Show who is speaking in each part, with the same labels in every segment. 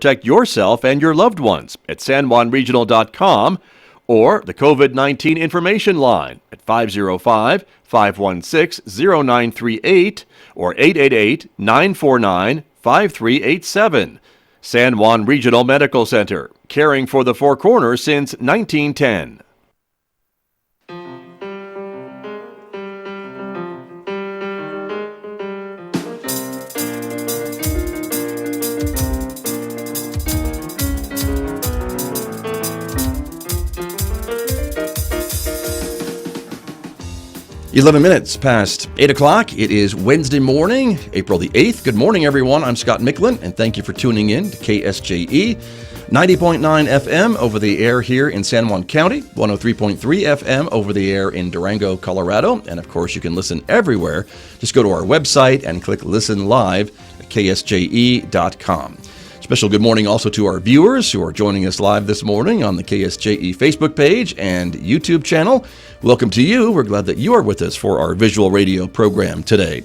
Speaker 1: protect yourself and your loved ones at sanjuanregional.com or the COVID-19 information line at 505-516-0938 or 888-949-5387. San Juan Regional Medical Center, caring for the Four Corners since 1910. 11 minutes past 8 o'clock. It is Wednesday morning, April the 8th. Good morning, everyone. I'm Scott Micklin, and thank you for tuning in to KSJE 90.9 FM over the air here in San Juan County, 103.3 FM over the air in Durango, Colorado. And, of course, you can listen everywhere. Just go to our website and click Listen Live at ksje.com. Special good morning also to our viewers who are joining us live this morning on the KSJE Facebook page and YouTube channel. Welcome to you. We're glad that you are with us for our visual radio program today.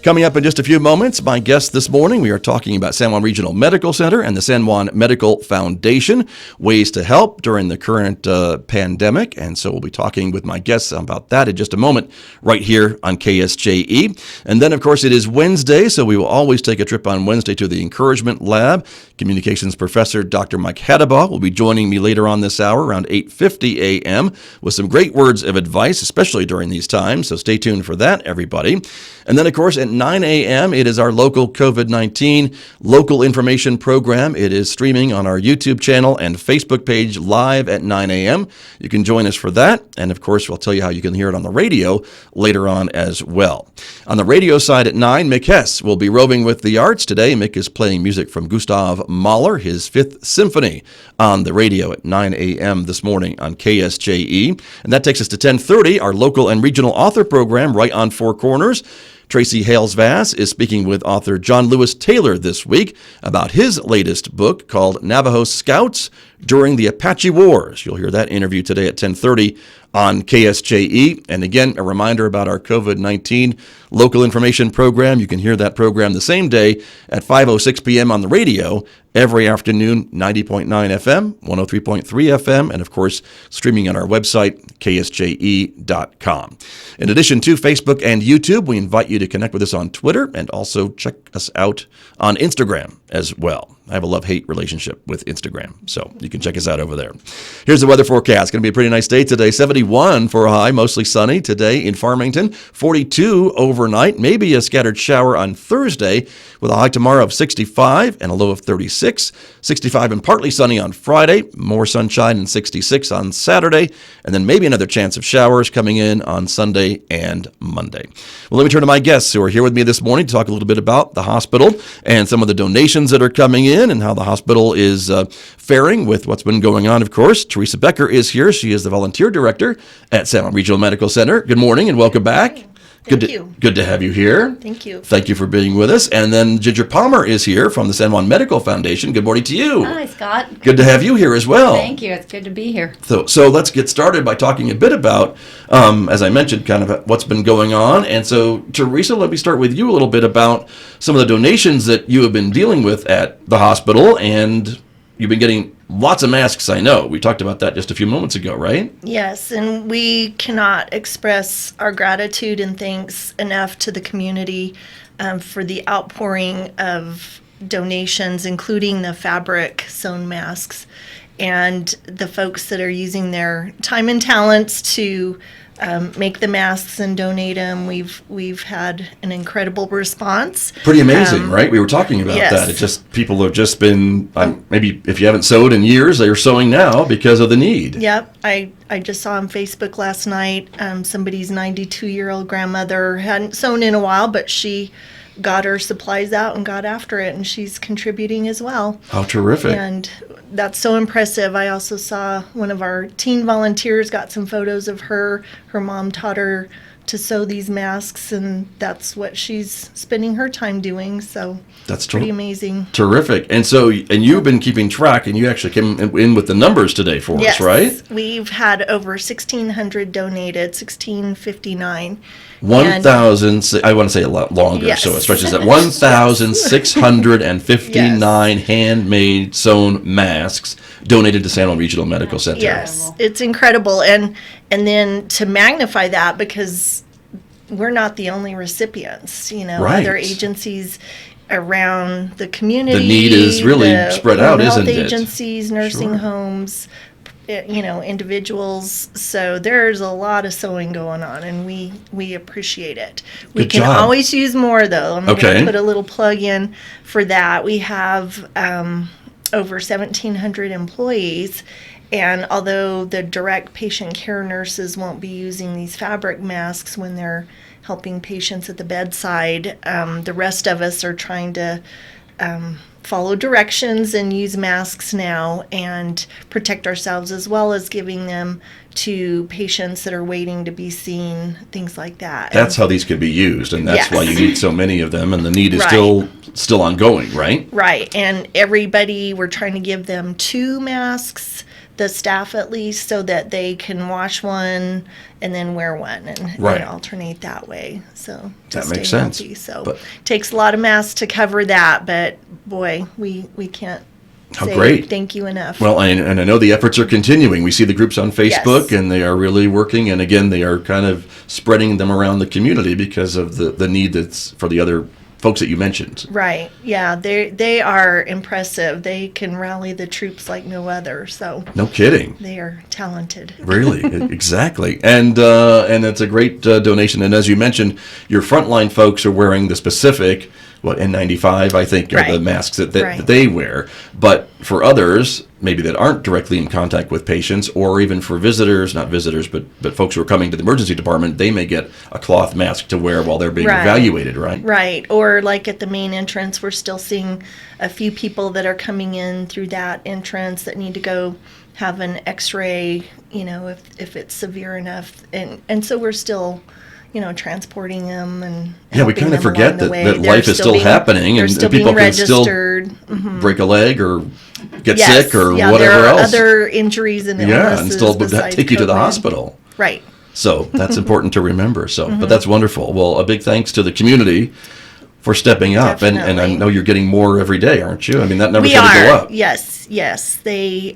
Speaker 1: Coming up in just a few moments, my guest this morning, we are talking about San Juan Regional Medical Center and the San Juan Medical Foundation, ways to help during the current pandemic. And so we'll be talking with my guests about that in just a moment right here on KSJE. And then, of course, it is Wednesday, so we will always take a trip on Wednesday to the Encouragement Lab. Communications Professor Dr. Mike Hadabaugh will be joining me later on this hour around 8:50 a.m. with some great words of advice, especially during these times. So stay tuned for that, everybody. And then, of course, at 9 a.m., it is our local COVID-19 local information program. It is streaming on our YouTube channel and Facebook page live at 9 a.m. You can join us for that. And, of course, we'll tell you how you can hear it on the radio later on as well. On the radio side at 9, Mick Hess will be roving with the arts. Today, Mick is playing music from Gustav Mahler, his Fifth Symphony, on the radio at 9 a.m. this morning on KSJE. And that takes us to 10:30, our local and regional author program right on Four Corners. Tracy Hales-Vass is speaking with author John Lewis Taylor this week about his latest book called Navajo Scouts During the Apache Wars. You'll hear that interview today at 10:30 on KSJE. And again, a reminder about our COVID-19 local information program. You can hear that program the same day at 5:06 p.m. on the radio every afternoon, 90.9 FM, 103.3 FM, and of course, streaming on our website, ksje.com. In addition to Facebook and YouTube, we invite you to connect with us on Twitter and also check us out on Instagram as well. I have a love-hate relationship with Instagram, so you can check us out over there. Here's the weather forecast. It's going to be a pretty nice day today. 71 for a high, mostly sunny today in Farmington. 42 overnight, maybe a scattered shower on Thursday with a high tomorrow of 65 and a low of 36. 65 and partly sunny on Friday, more sunshine and 66 on Saturday, and then maybe another chance of showers coming in on Sunday and Monday. Well, let me turn to my guests who are here with me this morning to talk a little bit about the hospital and some of the donations that are coming in and how the hospital is faring with what's been going on, of course. Teresa Becker is here. She is the volunteer director at San Juan Regional Medical Center. Good morning and welcome back.
Speaker 2: Thank you.
Speaker 1: Good to have you here.
Speaker 2: Thank you.
Speaker 1: Thank you for being with us. And then Ginger Palmer is here from the San Juan Medical Foundation. Good morning to you.
Speaker 3: Hi, Scott.
Speaker 1: Good to have you here as well.
Speaker 3: Thank you. It's good to be here.
Speaker 1: So let's get started by talking a bit about, as I mentioned, kind of what's been going on. And so, Teresa, let me start with you a little bit about some of the donations that you have been dealing with at the hospital. And you've been getting lots of masks, I know. We talked about that just a few moments ago, right?
Speaker 2: Yes, and we cannot express our gratitude and thanks enough to the community for the outpouring of donations, including the fabric sewn masks, and the folks that are using their time and talents to make the masks and donate them. We've had an incredible response.
Speaker 1: Pretty amazing, right? We were talking about that. It's just people have just been, maybe if you haven't sewed in years, they're sewing now because of the need.
Speaker 2: Yep. I just saw on Facebook last night somebody's 92-year-old grandmother hadn't sewn in a while, but she got her supplies out and got after it, and she's contributing as well.
Speaker 1: How terrific.
Speaker 2: And that's so impressive. I also saw one of our teen volunteers got some photos of her. Her mom taught her sew these masks, and that's what she's spending her time doing. So
Speaker 1: That's
Speaker 2: pretty amazing.
Speaker 1: Terrific. And so, and you've been keeping track, and you actually came in with the numbers today for us, right?
Speaker 2: We've had over 1,600 donated, 1,659.
Speaker 1: 1,000, I want to say a lot longer,
Speaker 2: Yes.
Speaker 1: so it stretches at 1,659 handmade sewn masks donated to San Juan Regional Medical Center.
Speaker 2: Yes, it's incredible. And then to magnify that, because we're not the only recipients,
Speaker 1: Right.
Speaker 2: other agencies around the community.
Speaker 1: The need is really spread out,
Speaker 2: health
Speaker 1: isn't it?
Speaker 2: agencies, nursing homes, individuals. So there's a lot of sewing going on, and we appreciate it. We
Speaker 1: Good
Speaker 2: can
Speaker 1: job.
Speaker 2: always use more, though. I'm going
Speaker 1: Okay.
Speaker 2: to put a little plug in for that. We have over 1,700 employees, and although the direct patient care nurses won't be using these fabric masks when they're helping patients at the bedside, the rest of us are trying to follow directions and use masks now and protect ourselves, as well as giving them to patients that are waiting to be seen, things like that.
Speaker 1: That's how these could be used, and that's
Speaker 2: Yes.
Speaker 1: why you need so many of them, and the need is
Speaker 2: Right.
Speaker 1: still ongoing, right?
Speaker 2: Right, and everybody, we're trying to give them 2 masks, the staff at least, so that they can wash one and then wear one, and
Speaker 1: Right.
Speaker 2: alternate that way. So to
Speaker 1: That
Speaker 2: stay
Speaker 1: makes sense.
Speaker 2: healthy. So
Speaker 1: But-
Speaker 2: takes a lot of masks to cover that, but boy, we can't
Speaker 1: How
Speaker 2: say
Speaker 1: great.
Speaker 2: thank you enough.
Speaker 1: Well, and I know the efforts are continuing. We see the groups on Facebook,
Speaker 2: Yes.
Speaker 1: and they are really working. And again, they are kind of spreading them around the community because of the need that's for the other folks that you mentioned.
Speaker 2: Right, yeah, they are impressive. They can rally the troops like no other. So
Speaker 1: No kidding.
Speaker 2: they are talented.
Speaker 1: Really, exactly. And it's a great donation. And as you mentioned, your frontline folks are wearing the specific, N95, I think, are the
Speaker 2: Right.
Speaker 1: masks that
Speaker 2: Right.
Speaker 1: they wear. But for others, maybe that aren't directly in contact with patients, or even for visitors, not visitors, but folks who are coming to the emergency department, they may get a cloth mask to wear while they're being
Speaker 2: Right.
Speaker 1: evaluated, right?
Speaker 2: Right, or like at the main entrance, we're still seeing a few people that are coming in through that entrance that need to go have an x-ray, if it's severe enough. And so we're still, transporting them and
Speaker 1: Yeah, we
Speaker 2: helping
Speaker 1: kind of
Speaker 2: them
Speaker 1: forget
Speaker 2: along the
Speaker 1: that,
Speaker 2: way.
Speaker 1: that
Speaker 2: They're
Speaker 1: life is still
Speaker 2: being-
Speaker 1: happening,
Speaker 2: they're
Speaker 1: and
Speaker 2: still
Speaker 1: people
Speaker 2: being
Speaker 1: can still
Speaker 2: registered. Mhm.
Speaker 1: break a leg or get
Speaker 2: Yes,
Speaker 1: sick or
Speaker 2: yeah,
Speaker 1: whatever
Speaker 2: there are
Speaker 1: else.
Speaker 2: other injuries and illnesses
Speaker 1: Yeah, and still
Speaker 2: besides
Speaker 1: take you to the
Speaker 2: COVID.
Speaker 1: hospital.
Speaker 2: Right.
Speaker 1: So that's important to remember. So,
Speaker 2: Mm-hmm.
Speaker 1: but that's wonderful. Well, a big thanks to the community for stepping up, and I
Speaker 2: Definitely.
Speaker 1: know you're getting more every day, aren't you? I mean, that number's
Speaker 2: We
Speaker 1: going to go
Speaker 2: are,
Speaker 1: up.
Speaker 2: yes. They,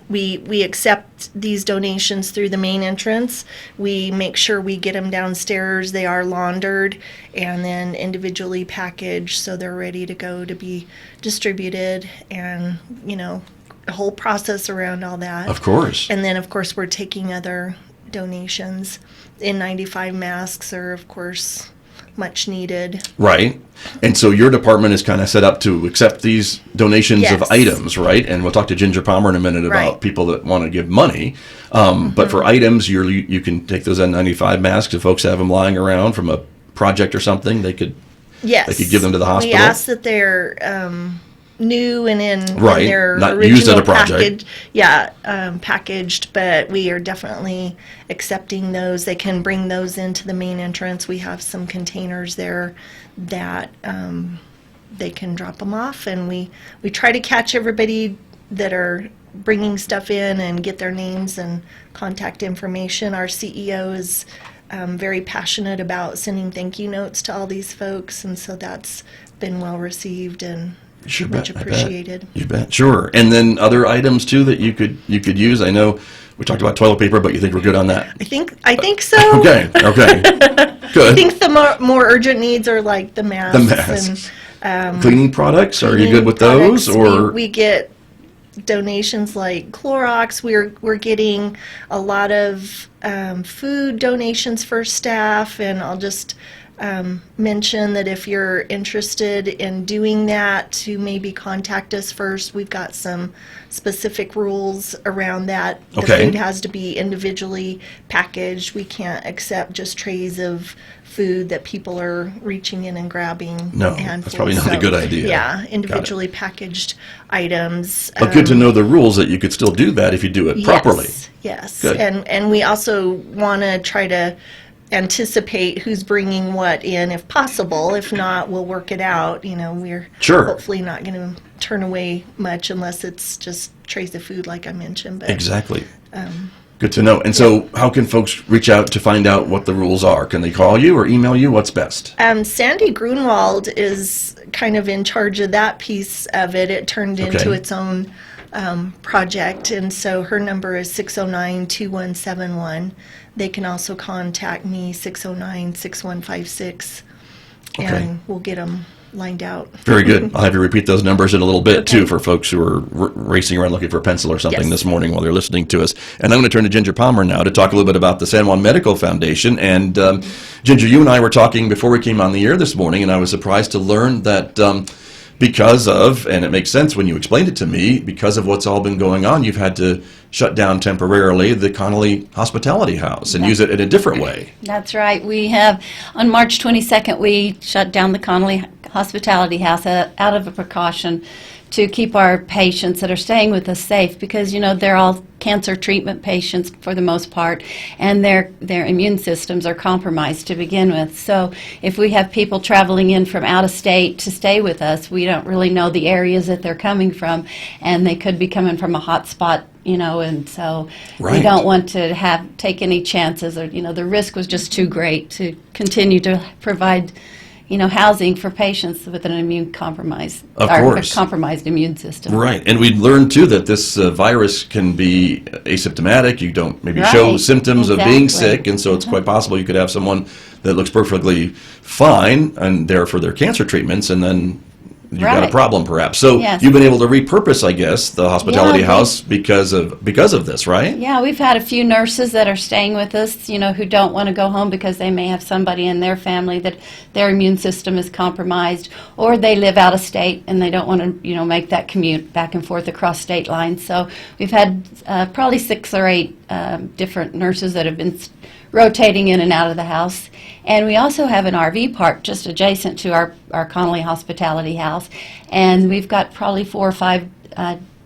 Speaker 2: we accept these donations through the main entrance. We make sure we get them downstairs. They are laundered and then individually packaged, so they're ready to go to be distributed, and a whole process around all that.
Speaker 1: Of course.
Speaker 2: And then, of course, we're taking other donations. N95 masks are, of course, much needed.
Speaker 1: Right. And so your department is kind of set up to accept these donations of
Speaker 2: Yes.
Speaker 1: items, right? And we'll talk to Ginger Palmer in a minute about
Speaker 2: Right.
Speaker 1: people that want to give money. But for items, you can take those N95 masks. If folks have them lying around from a project or something, they could
Speaker 2: Yes.
Speaker 1: They could give them to the hospital?
Speaker 2: We ask that they're new and in
Speaker 1: Right,
Speaker 2: their
Speaker 1: not
Speaker 2: original
Speaker 1: used at a project.
Speaker 2: packaged, but we are definitely accepting those. They can bring those into the main entrance. We have some containers there that they can drop them off, and we try to catch everybody that are bringing stuff in and get their names and contact information. Our CEO is very passionate about sending thank you notes to all these folks, and so that's been well received and
Speaker 1: Sure,
Speaker 2: much
Speaker 1: bet, I bet.
Speaker 2: appreciated.
Speaker 1: You bet, sure. And then other items too that you could use. I know we talked about toilet paper, but you think we're good on that?
Speaker 2: I think so.
Speaker 1: Okay,
Speaker 2: I
Speaker 1: good.
Speaker 2: think the more urgent needs are like the masks.
Speaker 1: The masks.
Speaker 2: And
Speaker 1: Cleaning products, are you good with
Speaker 2: cleaning
Speaker 1: those?
Speaker 2: products.
Speaker 1: Or
Speaker 2: we get donations like Clorox. We're getting a lot of food donations for staff, and I'll just mention that if you're interested in doing that, to maybe contact us first. We've got some specific rules around that. The
Speaker 1: Okay.
Speaker 2: food has to be individually packaged. We can't accept just trays of food that people are reaching in and grabbing.
Speaker 1: No, that's probably not a good idea.
Speaker 2: Yeah,
Speaker 1: Got it.
Speaker 2: individually packaged items.
Speaker 1: but good to know the rules that you could still do that if you do it properly.
Speaker 2: Yes.
Speaker 1: Good.
Speaker 2: And we also want to try to anticipate who's bringing what in if possible. If not, we'll work it out. We're
Speaker 1: Sure.
Speaker 2: hopefully not going to turn away much unless it's just trays of food like I mentioned. But
Speaker 1: Exactly. Good to know. And so how can folks reach out to find out what the rules are? Can they call you or email you? What's best?
Speaker 2: Sandy Grunwald is kind of in charge of that piece of it. It turned into
Speaker 1: Okay.
Speaker 2: its own project, and so her number is 609-2171. They can also contact me, 609-6156,
Speaker 1: Okay.
Speaker 2: and we'll get them lined out.
Speaker 1: Very good. I'll have you repeat those numbers in a little bit,
Speaker 2: Okay.
Speaker 1: too, for folks who are racing around looking for a pencil or something
Speaker 2: Yes.
Speaker 1: this morning while they're listening to us. And I'm going to turn to Ginger Palmer now to talk a little bit about the San Juan Medical Foundation. And Ginger, you and I were talking before we came on the air this morning, and I was surprised to learn that because of, and it makes sense when you explained it to me, because of what's all been going on, you've had to shut down temporarily the Connolly Hospitality House and use it in a different way.
Speaker 3: That's right. We have, on March 22nd, we shut down the Connolly Hospitality House out of a precaution to keep our patients that are staying with us safe, because they're all cancer treatment patients for the most part, and their immune systems are compromised to begin with. So if we have people traveling in from out of state to stay with us, we don't really know the areas that they're coming from, and they could be coming from a hot spot, and so we
Speaker 1: Right.
Speaker 3: don't want to take any chances, or the risk was just too great to continue to provide housing for patients with an immune compromise,
Speaker 1: Of
Speaker 3: or
Speaker 1: course.
Speaker 3: a compromised immune system.
Speaker 1: Right, and we learned too that this virus can be asymptomatic. You don't maybe show
Speaker 3: Right,
Speaker 1: symptoms of being
Speaker 3: exactly.
Speaker 1: sick, and so it's quite possible you could have someone that looks perfectly fine and there for their cancer treatments, and then you've got a
Speaker 3: Right.
Speaker 1: problem perhaps. So
Speaker 3: Yes.
Speaker 1: you've been able to repurpose, I guess, the hospitality
Speaker 3: Yeah,
Speaker 1: house because of this, right?
Speaker 3: Yeah, we've had a few nurses that are staying with us, who don't want to go home because they may have somebody in their family that their immune system is compromised, or they live out of state and they don't want to, make that commute back and forth across state lines. So we've had probably 6 or 8 different nurses that have been rotating in and out of the house. And we also have an RV park just adjacent to our Connolly Hospitality House, and we've got probably 4 or 5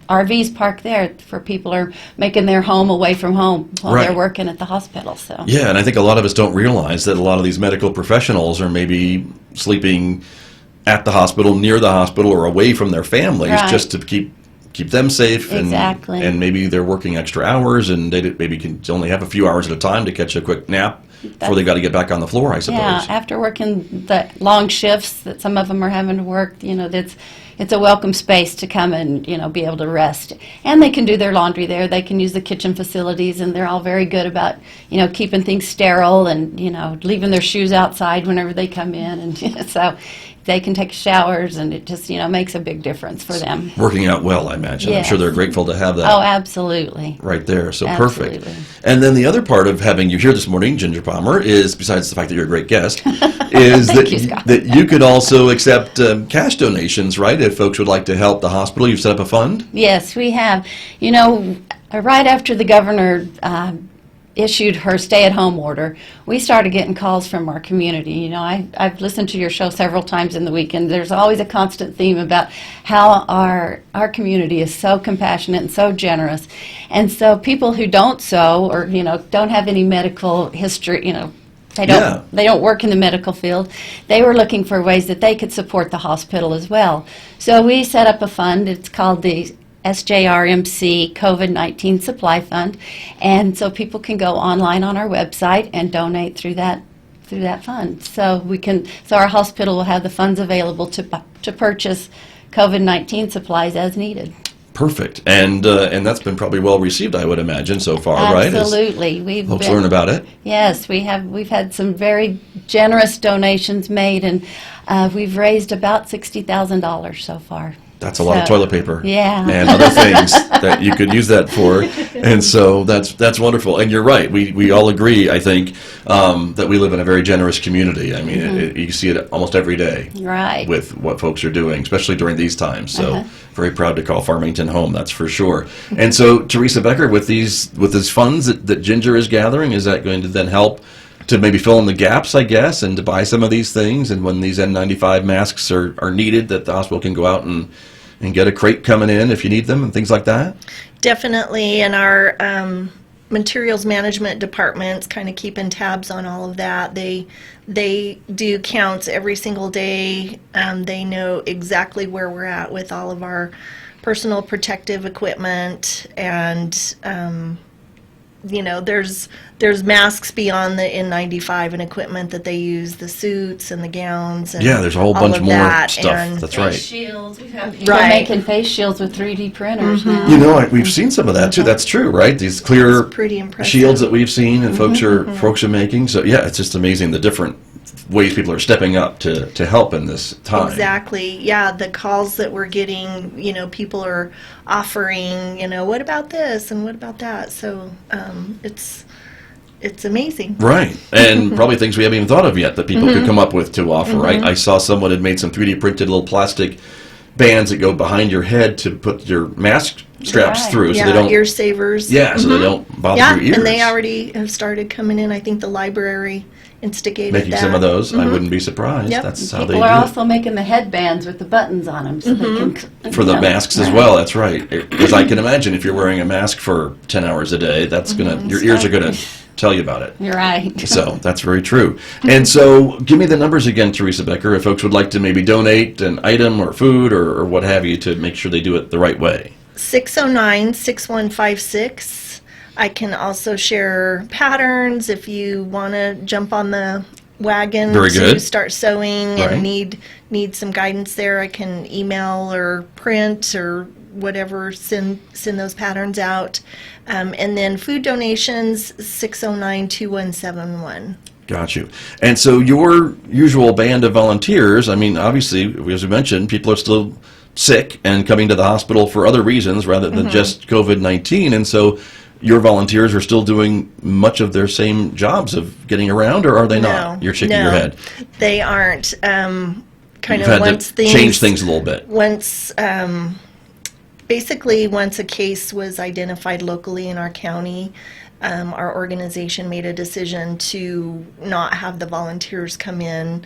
Speaker 3: RVs parked there for people who are making their home away from home while
Speaker 1: Right.
Speaker 3: they're working at the hospital. So
Speaker 1: Yeah, and I think a lot of us don't realize that a lot of these medical professionals are maybe sleeping at the hospital, near the hospital, or away from their families
Speaker 3: Right.
Speaker 1: just to keep them safe.
Speaker 3: Exactly.
Speaker 1: And maybe they're working extra hours, and they maybe can only have a few hours at a time to catch a quick nap before they got to get back on the floor, I suppose.
Speaker 3: yeah, after working the long shifts that some of them are having to work, it's a welcome space to come and be able to rest. And they can do their laundry there. They can use the kitchen facilities, and they're all very good about keeping things sterile and leaving their shoes outside whenever they come in, and so they can take showers, and it just makes a big difference for them.
Speaker 1: Working out well, I imagine. I'm
Speaker 3: Yes.
Speaker 1: sure they're grateful to have that.
Speaker 3: Oh, absolutely.
Speaker 1: Right there, so
Speaker 3: Absolutely.
Speaker 1: perfect. And then the other part of having you here this morning, Ginger Palmer, is, besides the fact that you're a great guest, is
Speaker 3: Thank you, Scott.
Speaker 1: that you could also accept cash donations, right? If folks would like to help the hospital, you've set up a fund?
Speaker 3: Yes, we have. Right after the governor issued her stay-at-home order, we started getting calls from our community. I've listened to your show several times in the week, and there's always a constant theme about how our community is so compassionate and so generous. And so people who don't sew, or don't have any medical history, they don't work in the medical field, they were looking for ways that they could support the hospital as well. So we set up a fund. It's called the SJRMC COVID-19 Supply Fund, and so people can go online on our website and donate through that fund. So our hospital will have the funds available to purchase COVID-19 supplies as needed.
Speaker 1: Perfect. And that's been probably well received, I would imagine, so far, right? As
Speaker 3: Absolutely.
Speaker 1: folks learn about it.
Speaker 3: Yes, we've had some very generous donations made, and we've raised about $60,000 so far.
Speaker 1: That's a lot of toilet paper.
Speaker 3: Yeah.
Speaker 1: And other things that you could use that for. And so that's wonderful. And you're right. We all agree, I think, that we live in a very generous community. I mean, you see it almost every day.
Speaker 3: Right.
Speaker 1: With what folks are doing, especially during these times. So very proud to call Farmington home, that's for sure. And so, Teresa Becker, with these funds that Ginger is gathering, is that going to then help to maybe fill in the gaps, I guess, and to buy some of these things, and when these N95 masks are needed, that the hospital can go out and get a crate coming in if you need them and things like that?
Speaker 2: Definitely, and our materials management department's kind of keeping tabs on all of that. They do counts every single day. They know exactly where we're at with all of our personal protective equipment, and there's masks beyond the N95 and equipment that they use, the suits and the gowns, and
Speaker 1: Yeah, there's a whole
Speaker 2: all
Speaker 1: bunch
Speaker 2: of
Speaker 1: more
Speaker 2: that,
Speaker 1: stuff.
Speaker 2: and
Speaker 1: That's
Speaker 3: Face
Speaker 1: right.
Speaker 3: shields. We have people
Speaker 2: Right.
Speaker 3: making face shields with 3D printers now.
Speaker 1: You know, we've seen some of that too. That's true, right? These clear
Speaker 2: It's pretty impressive.
Speaker 1: shields that we've seen and folks are making. So yeah, it's just amazing the different ways people are stepping up to help in this time.
Speaker 2: Exactly. Yeah, the calls that we're getting, people are offering, what about this and what about that? So it's amazing.
Speaker 1: Right. And probably things we haven't even thought of yet that people could come up with to offer, right? I saw someone had made some 3D printed little plastic bands that go behind your head to put your mask straps
Speaker 3: Right.
Speaker 1: through so
Speaker 2: Yeah,
Speaker 1: they don't
Speaker 2: ear savers.
Speaker 1: so they don't bother
Speaker 2: Yeah,
Speaker 1: your ears.
Speaker 2: and they already have started coming in. I think the library instigated
Speaker 1: making
Speaker 2: that.
Speaker 1: some of those. I wouldn't be surprised.
Speaker 2: Yep.
Speaker 1: That's how they
Speaker 3: People
Speaker 1: do
Speaker 3: are
Speaker 1: it.
Speaker 3: also making the headbands with the buttons on them, so they can
Speaker 1: For the masks as well, that's right. Because I can imagine if you're wearing a mask for 10 hours a day, that's your ears are gonna tell you about it.
Speaker 3: You're right.
Speaker 1: So that's very true. And so give me the numbers again, Teresa Becker, if folks would like to maybe donate an item or food or what have you to make sure they do it the right way.
Speaker 2: 609-6156. I can also share patterns if you want to jump on the wagon
Speaker 1: Very
Speaker 2: to
Speaker 1: good.
Speaker 2: start sewing
Speaker 1: Right.
Speaker 2: and need some guidance there. I can email or print or whatever, send those patterns out. And then food donations, 609-2171.
Speaker 1: Got you. And so your usual band of volunteers, I mean, obviously, as we mentioned, people are still sick and coming to the hospital for other reasons rather than just COVID-19. And so your volunteers are still doing much of their same jobs of getting around, or are they not? You're shaking your head.
Speaker 2: They aren't. Kind
Speaker 1: You've
Speaker 2: of
Speaker 1: had
Speaker 2: once
Speaker 1: to change things a little bit.
Speaker 2: Once, basically, once a case was identified locally in our county, our organization made a decision to not have the volunteers come in,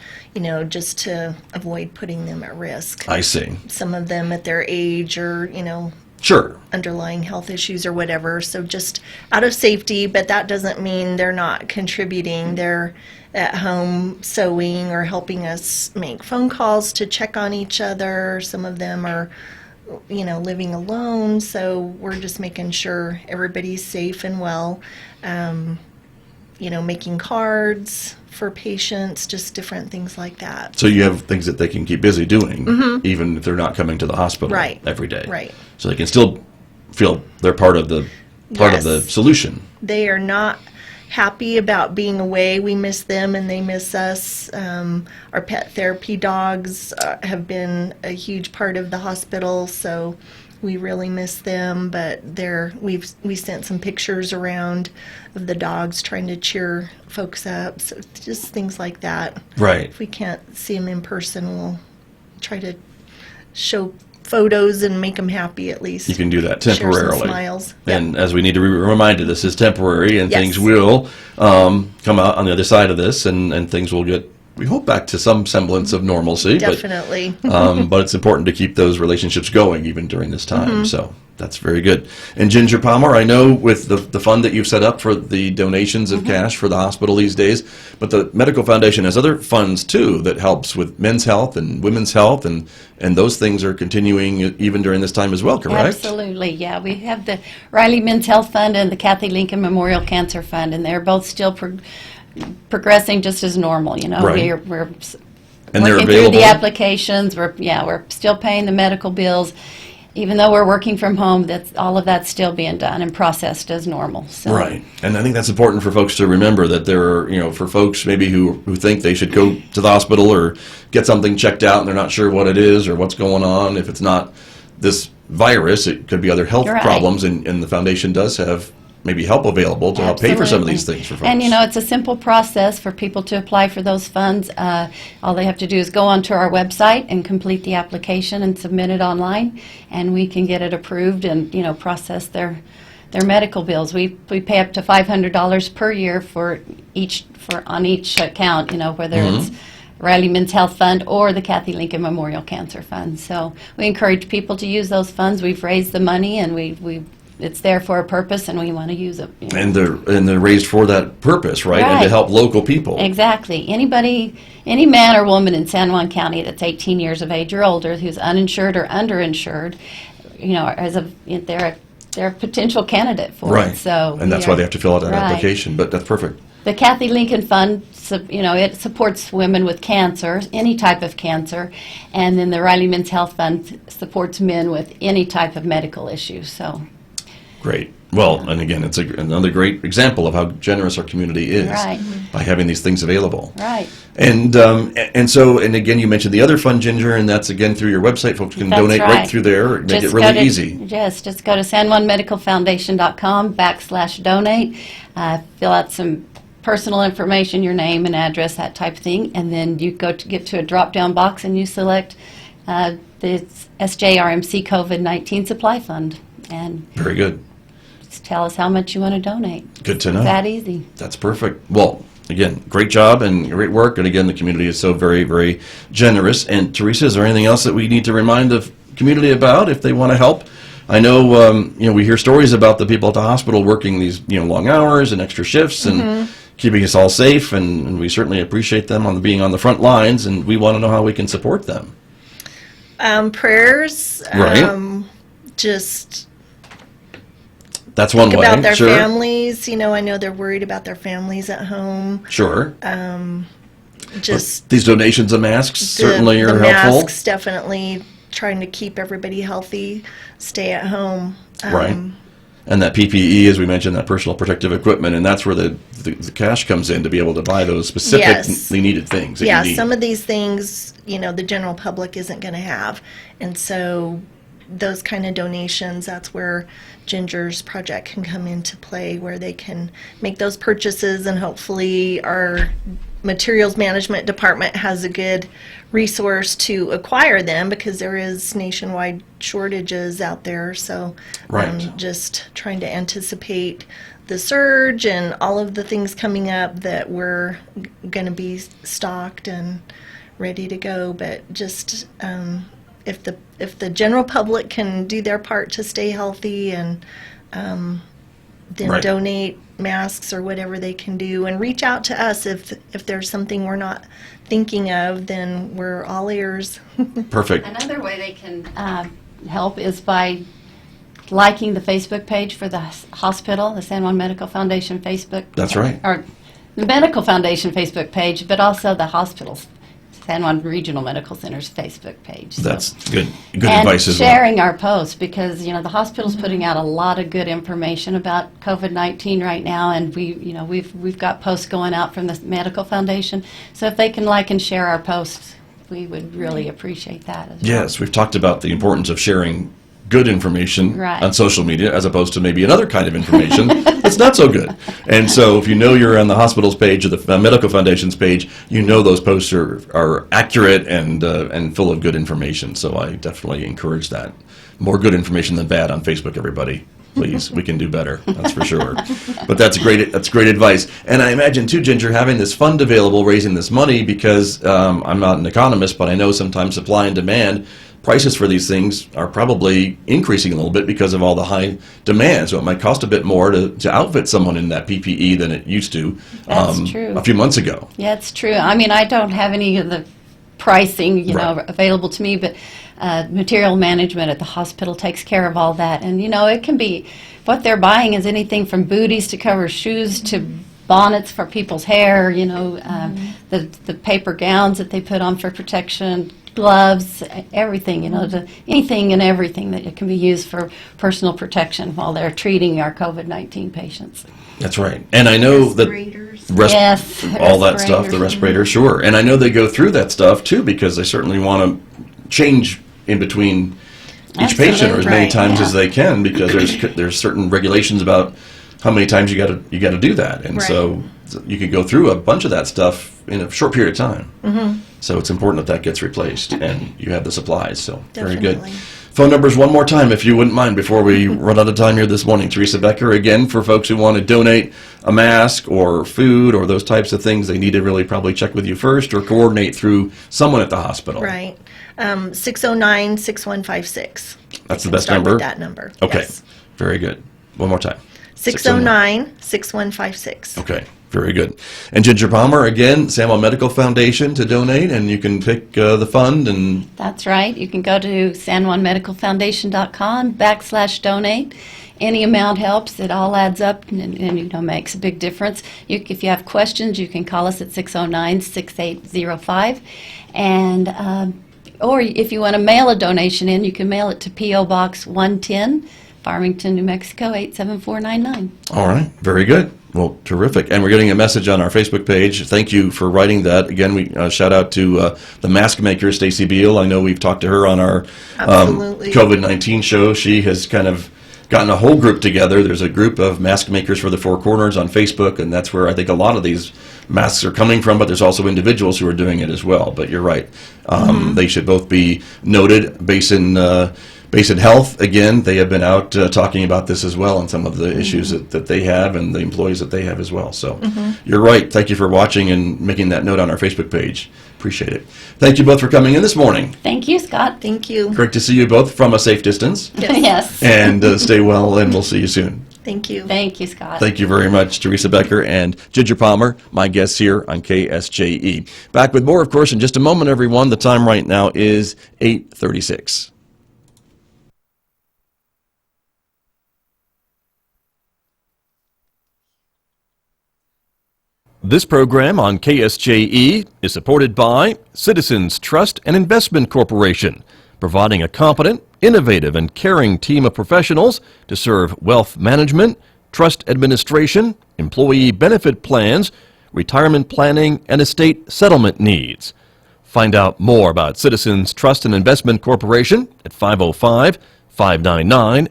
Speaker 2: just to avoid putting them at risk.
Speaker 1: I see.
Speaker 2: Some of them at their age or,
Speaker 1: Sure.
Speaker 2: underlying health issues or whatever. So just out of safety, but that doesn't mean they're not contributing. They're at home sewing or helping us make phone calls to check on each other. Some of them are, living alone. So we're just making sure everybody's safe and well. Making cards for patients, just different things like that.
Speaker 1: So you have things that they can keep busy doing, even if they're not coming to the hospital
Speaker 2: Right.
Speaker 1: every day.
Speaker 2: Right.
Speaker 1: So they can still feel they're part of the
Speaker 2: Yes.
Speaker 1: solution.
Speaker 2: They are not happy about being away. We miss them and they miss us. Our pet therapy dogs have been a huge part of the hospital, so we really miss them. But we sent some pictures around of the dogs trying to cheer folks up. So it's just things like that.
Speaker 1: Right.
Speaker 2: If we can't see them in person, we'll try to show photos and make them happy at least.
Speaker 1: You can do that
Speaker 2: Share some
Speaker 1: temporarily.
Speaker 2: smiles.
Speaker 1: And as we need to be reminded, this is temporary, and
Speaker 2: Yes.
Speaker 1: things will come out on the other side of this, and things will get, we hope, back to some semblance of normalcy.
Speaker 2: Definitely.
Speaker 1: But it's important to keep those relationships going even during this time.
Speaker 2: Mm-hmm.
Speaker 1: So that's very good. And Ginger Palmer, I know with the fund that you've set up for the donations
Speaker 2: Mm-hmm.
Speaker 1: of cash for the hospital these days, but the Medical Foundation has other funds too that helps with men's health and women's health, and those things are continuing even during this time as well, correct?
Speaker 3: Absolutely, yeah. We have the Riley Men's Health Fund and the Kathy Lincoln Memorial Cancer Fund, and they're both still progressing just as normal.
Speaker 1: Right.
Speaker 3: We're
Speaker 1: And they're
Speaker 3: working through
Speaker 1: available?
Speaker 3: the applications. We're still paying the medical bills. Even though we're working from home, all of that's still being done and processed as normal. So.
Speaker 1: Right. And I think that's important for folks to remember, that there are, for folks maybe who think they should go to the hospital or get something checked out and they're not sure what it is or what's going on. If it's not this virus, it could be other health
Speaker 3: You're right.
Speaker 1: problems, and the foundation does have maybe help available to help pay for some of these things for folks.
Speaker 3: And it's a simple process for people to apply for those funds. All they have to do is go onto our website and complete the application and submit it online, and we can get it approved and process their medical bills. We pay up to $500 per year on each account. Whether it's Riley Men's Health Fund or the Kathy Lincoln Memorial Cancer Fund. So we encourage people to use those funds. We've raised the money, and we it's there for a purpose, and we want to use it. You know.
Speaker 1: And they're raised for that purpose, right? And to
Speaker 3: Right.
Speaker 1: help local people.
Speaker 3: Exactly. Any man or woman in San Juan County that's 18 years of age or older who's uninsured or underinsured, they're a potential candidate for
Speaker 1: Right.
Speaker 3: it. So
Speaker 1: And that's why they have to fill out that
Speaker 3: Right.
Speaker 1: application. But that's perfect.
Speaker 3: The Kathy Lincoln Fund, it supports women with cancer, any type of cancer, and then the Riley Men's Health Fund supports men with any type of medical issue. So,
Speaker 1: Great. Well, and again, it's another great example of how generous our community is
Speaker 3: Right.
Speaker 1: by having these things available.
Speaker 3: right.
Speaker 1: And again, you mentioned the other fund, Ginger, and that's again through your website. Folks can
Speaker 3: That's
Speaker 1: donate right
Speaker 3: right.
Speaker 1: through there. Make it
Speaker 3: Just
Speaker 1: really
Speaker 3: go to-
Speaker 1: easy.
Speaker 3: Yes, just go to sanjuanmedicalfoundation.com/donate, fill out some personal information, your name and address, that type of thing, and then you get to a drop-down box and you select the SJRMC COVID-19 Supply Fund, and
Speaker 1: Very good.
Speaker 3: just tell us how much you want to donate.
Speaker 1: Good to know.
Speaker 3: It's that easy.
Speaker 1: That's perfect. Well, again, great job and great work. And again, the community is so very, very generous. And Teresa, is there anything else that we need to remind the community about if they want to help? I know, we hear stories about the people at the hospital working these, long hours and extra shifts and keeping us all safe. And we certainly appreciate them being on the front lines. And we want to know how we can support them.
Speaker 2: Prayers.
Speaker 1: Right.
Speaker 2: Just
Speaker 1: That's one way.
Speaker 2: about their
Speaker 1: Sure.
Speaker 2: families. I know they're worried about their families at home.
Speaker 1: Sure.
Speaker 2: Just
Speaker 1: These donations of masks certainly
Speaker 2: the
Speaker 1: are helpful.
Speaker 2: masks, definitely trying to keep everybody healthy, stay at home.
Speaker 1: Right. And that PPE, as we mentioned, that personal protective equipment, and that's where the cash comes in to be able to buy those specifically needed things that
Speaker 2: Yeah,
Speaker 1: you need.
Speaker 2: some of these things, the general public isn't going to have. And so those kind of donations, that's where Ginger's project can come into play, where they can make those purchases, and hopefully our materials management department has a good resource to acquire them, because there is nationwide shortages out there. So
Speaker 1: Right.
Speaker 2: just trying to anticipate the surge and all of the things coming up, that we're going to be stocked and ready to go. But just if the general public can do their part to stay healthy, and then
Speaker 1: Right.
Speaker 2: donate masks or whatever they can do, and reach out to us if there's something we're not thinking of, then we're all ears.
Speaker 1: Perfect.
Speaker 3: Another way they can help is by liking the Facebook page for the hospital, the San Juan Medical Foundation Facebook.
Speaker 1: That's right.
Speaker 3: Or the Medical Foundation Facebook page, but also the hospital's, San Juan Regional Medical Center's Facebook page. So-
Speaker 1: That's good. Good
Speaker 3: and
Speaker 1: advice as well.
Speaker 3: sharing our posts, because the hospital's putting out a lot of good information about COVID-19 right now, and we've got posts going out from the Medical Foundation. So if they can like and share our posts, we would really appreciate that as well.
Speaker 1: Yes, we've talked about the importance of sharing good information
Speaker 3: Right.
Speaker 1: on social media as opposed to maybe another kind of information that's not so good. And so if you're on the hospital's page or the Medical Foundation's page, those posts are accurate and full of good information. So I definitely encourage that. More good information than bad on Facebook, everybody. Please, we can do better. That's for sure. But that's great advice. And I imagine too, Ginger, having this fund available, raising this money, because I'm not an economist, but I know sometimes supply and demand, prices for these things are probably increasing a little bit because of all the high demand. So it might cost a bit more to outfit someone in that PPE than it used to
Speaker 3: That's true.
Speaker 1: a few months ago.
Speaker 3: Yeah, it's true. I mean, I don't have any of the pricing,
Speaker 1: Right.
Speaker 3: available to me, but material management at the hospital takes care of all that. And, it can be, what they're buying is anything from booties to cover shoes to bonnets for people's hair, the paper gowns that they put on for protection, gloves, everything, anything and everything that it can be used for personal protection while they're treating our COVID-19 patients.
Speaker 1: That's right. And I know that
Speaker 3: Yes,
Speaker 1: all that stuff, the
Speaker 3: respirators.
Speaker 1: respirator, sure. And I know they go through that stuff too, because they certainly want to change in between each patient, or as many
Speaker 2: Right,
Speaker 1: times
Speaker 3: yeah.
Speaker 1: as they can, because there's certain regulations about how many times you got to do that, and
Speaker 2: Right.
Speaker 1: so you could go through a bunch of that stuff in a short period of time. Mm-hmm. So it's important that gets replaced, and you have the supplies. So very good.
Speaker 2: Definitely.
Speaker 1: Phone numbers one more time, if you wouldn't mind, before we run out of time here this morning. Teresa Becker, again, for folks who want to donate a mask or food or those types of things, they need to really probably check with you first or coordinate through someone at the hospital.
Speaker 2: Right. 609-6156.
Speaker 1: That's the
Speaker 2: You can
Speaker 1: best
Speaker 2: start
Speaker 1: number?
Speaker 2: with that number.
Speaker 1: Okay.
Speaker 2: Yes.
Speaker 1: Very good. One more time.
Speaker 2: 609-6156.
Speaker 1: Okay, very good. And Ginger Palmer, again, Samuel Medical Foundation to donate, and you can pick the fund and...
Speaker 3: That's right. You can go to sanjuanmedicalfoundation.com/donate. Any amount helps. It all adds up and makes a big difference. If you have questions, you can call us at 609-6805. And or if you want to mail a donation in, you can mail it to P.O. Box 110, Farmington, New Mexico, 87499.
Speaker 1: All right, very good. Well, terrific. And we're getting a message on our Facebook page. Thank you for writing that. Again, we shout out to the mask maker, Stacy Beal. I know we've talked to her on our COVID-19 show. She has kind of gotten a whole group together. There's a group of mask makers for the Four Corners on Facebook, and that's where I think a lot of these masks are coming from, but there's also individuals who are doing it as well. But you're right. They should both be noted. Basin Health, again, they have been out talking about this as well and some of the issues that they have and the employees that they have as well. So you're right. Thank you for watching and making that note on our Facebook page. Appreciate it. Thank you both for coming in this morning.
Speaker 3: Thank you, Scott.
Speaker 2: Thank you.
Speaker 1: Great to see you both from a safe distance.
Speaker 3: Yes.
Speaker 1: And stay well, and we'll see you soon.
Speaker 2: Thank you.
Speaker 3: Thank you, Scott.
Speaker 1: Thank you very much, Teresa Becker and Ginger Palmer, my guests here on KSJE. Back with more, of course, in just a moment, everyone. The time right now is 8:36. This program on KSJE is supported by Citizens Trust and Investment Corporation, providing a competent, innovative, and caring team of professionals to serve wealth management, trust administration, employee benefit plans, retirement planning, and estate settlement needs. Find out more about Citizens Trust and Investment Corporation at 505-599-0